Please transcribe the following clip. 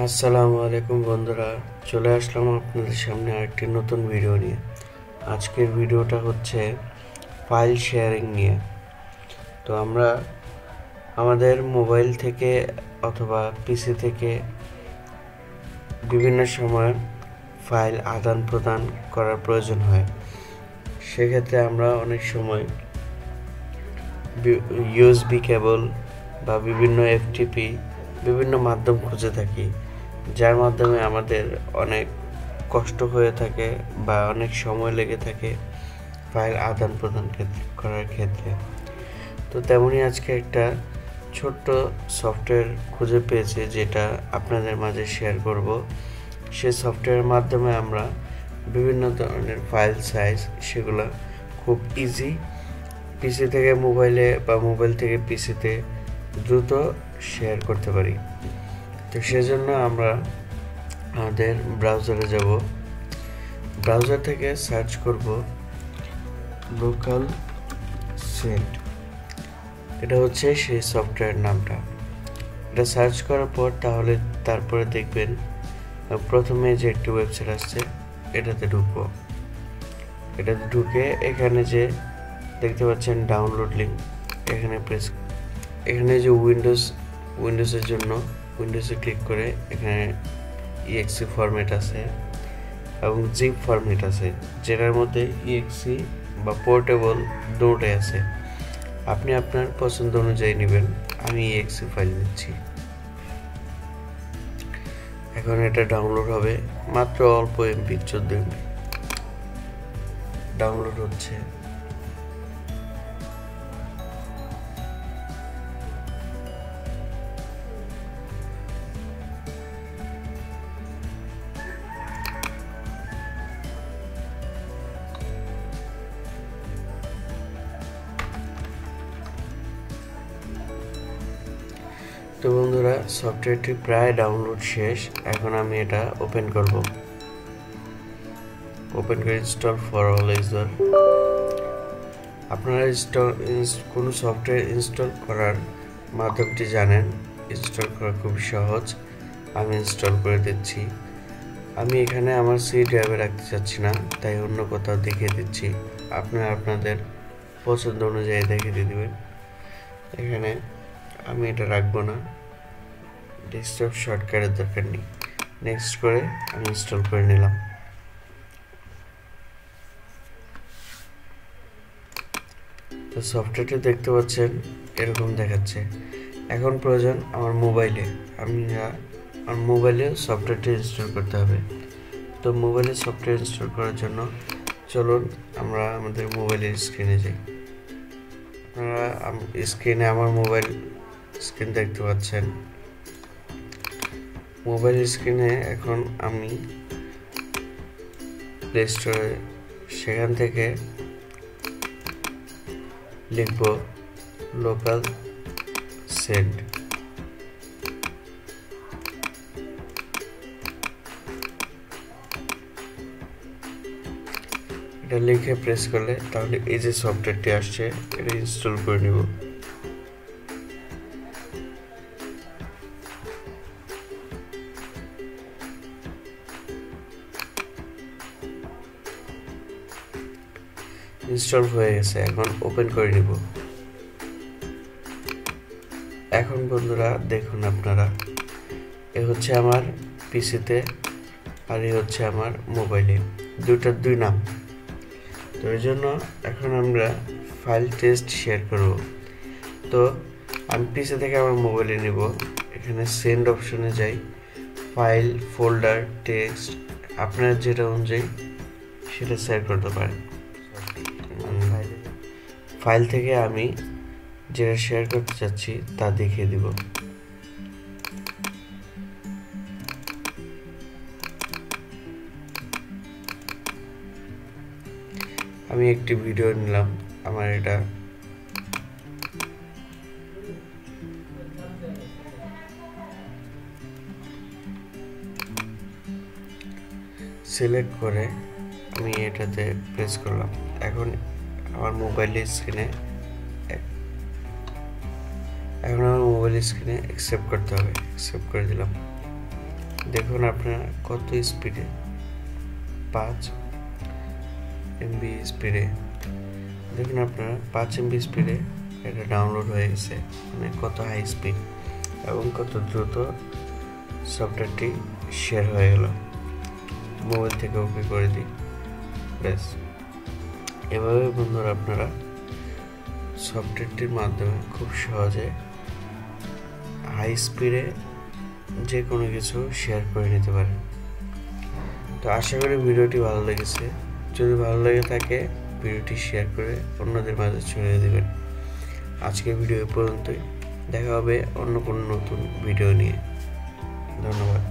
আসসালামু আলাইকুম বন্ধুরা, চলে আসলাম আপনাদের সামনে আরেকটি নতুন ভিডিও নিয়ে। আজকের ভিডিওটা হচ্ছে ফাইল শেয়ারিং নিয়ে। তো আমরা আমাদের মোবাইল থেকে অথবা পিসি থেকে বিভিন্ন সময় ফাইল আদান প্রদান করার প্রয়োজন হয়। সেক্ষেত্রে আমরা অনেক সময় ইউএসবি কেবল বা বিভিন্ন এফটিপি বিভিন্ন মাধ্যম খুঁজে থাকি, যার মাধ্যমে আমাদের অনেক কষ্ট হয়ে থাকে বা অনেক সময় লেগে থাকে ফাইল আদান প্রদান করার ক্ষেত্রে। তো তেমনই আজকে একটা ছোট্ট সফটওয়্যার খুঁজে পেয়েছি, যেটা আপনাদের মাঝে শেয়ার করব। সেই সফটওয়্যারের মাধ্যমে আমরা বিভিন্ন ধরনের ফাইল সাইজ সেগুলো খুব ইজি পিসি থেকে মোবাইলে বা মোবাইল থেকে পিসিতে দ্রুত শেয়ার করতে পারি। তো সেজন্য আমরা আমাদের ব্রাউজারে যাব, ব্রাউজার থেকে সার্চ করব লোকাল সেন্ড। এটা হচ্ছে সেই সফটওয়্যার নামটা। এটা সার্চ করার পর তারপরে দেখবেন প্রথমে যে একটি ওয়েবসাইট আসছে, এটাতে ঢুকবো। এটাতে ঢুকে এখানে যে দেখতে পাচ্ছেন ডাউনলোড লিঙ্ক, এখানে যে উইন্ডোজের জন্য উইন্ডোজে ক্লিক করে এখানে ইএক্সি ফরম্যাট আছে এবং জিপ ফরম্যাট আছে, যেটার মধ্যে ইএক্সি বা পোর্টেবল দুটোই আছে। আপনি আপনার পছন্দ অনুযায়ী নেবেন। আমি ইএক্সি ফাইল নিচ্ছি। এখন এটা ডাউনলোড হবে, মাত্র অল্প এমবি, 14 এমবি ডাউনলোড হচ্ছে। তো বন্ধুরা, সফটওয়্যারটি প্রায় ডাউনলোড শেষ। এখন আমি এটা ওপেন করব। ওপেন করে ইনস্টল ফর অল ইউজার। আপনারা কোনো সফটওয়্যার ইনস্টল করার মাধ্যমটি জানেন। ইনস্টল করা খুব সহজ। আমি ইনস্টল করে দিচ্ছি। আমি এখানে আমার সি ড্রাইভে রাখতে চাচ্ছি না, তাই অন্য কোথাও দেখিয়ে দিচ্ছি। আপনারা আপনাদের পছন্দ অনুযায়ী দেখিয়ে দিবেন। এখানে আমি এটা রাখবো না, ডেস্কটপ শর্টকাটের দরকার নেই। নেক্সট করে আমি ইনস্টল করে নিলাম। তো সফটওয়্যারটি দেখতে পাচ্ছেন এরকম দেখাচ্ছে। এখন প্রয়োজন আমার মোবাইলে, আমার মোবাইলে সফটওয়্যারটি ইনস্টল করতে হবে। তো মোবাইলে সফটওয়্যার ইনস্টল করার জন্য চলুন আমরা আমাদের মোবাইলের স্ক্রিনে যাই। আপনারা স্ক্রিনে আমার মোবাইল স্ক্রিন দেখতে পাচ্ছেন। মোবাইল স্ক্রিনে এখন আমি প্লে স্টোরে সেখান থেকে লিখব লোকাল সেন্ড। এটা লিখে প্রেস করলে তাহলে এই যে সফটওয়্যারটি আসছে, এটা ইনস্টল করে নিব। ইনস্টল হয়ে গেছে, এখন ওপেন করে নিব। এখন বন্ধুরা দেখুন, আপনারা এ হচ্ছে আমার পিসিতে আর এ হচ্ছে আমার মোবাইলে, দুইটার দুই নাম। তো এর জন্য এখন আমরা ফাইল টেস্ট শেয়ার করব। তো আমি পিসি থেকে আমার মোবাইলে নেব। এখানে সেন্ড অপশনে যাই, ফাইল, ফোল্ডার, টেক্সট, আপনার যেটা অনুযায়ী সেটা শেয়ার করতে পারেন। ফাইল থেকে আমি যেটা শেয়ার করতে চাচ্ছি তা দেখিয়ে দিব। আমি একটি ভিডিও নিলাম, আমার এটা সিলেক্ট করে আমি এটাতে প্রেস করলাম। এখন আমার মোবাইলের স্ক্রিনে অ্যাকসেপ্ট করতে হবে। অ্যাকসেপ্ট করে দিলাম। দেখুন আপনারা কত স্পিডে 5 MB স্পিডে, দেখুন আপনারা 5 MB স্পিডে এটা ডাউনলোড হয়ে গেছে, মানে কত হাই স্পিড এবং কত দ্রুত সফটওয়্যারটি শেয়ার হয়ে গেল। মোবাইল থেকে ওকে করে দিই, ব্যাস। এভাবে বন্ধুরা আপনারা সফটওয়্যারটির মাধ্যমে খুব সহজে হাই স্পিডে যে কোনো কিছু শেয়ার করে নিতে পারেন। তো আশা করি ভিডিওটি ভালো লেগেছে। যদি ভালো লেগে থাকে ভিডিওটি শেয়ার করে অন্যদের মাঝে ছড়িয়ে দেবেন। আজকের ভিডিও পর্যন্তই, দেখা হবে অন্য কোনো নতুন ভিডিও নিয়ে। ধন্যবাদ।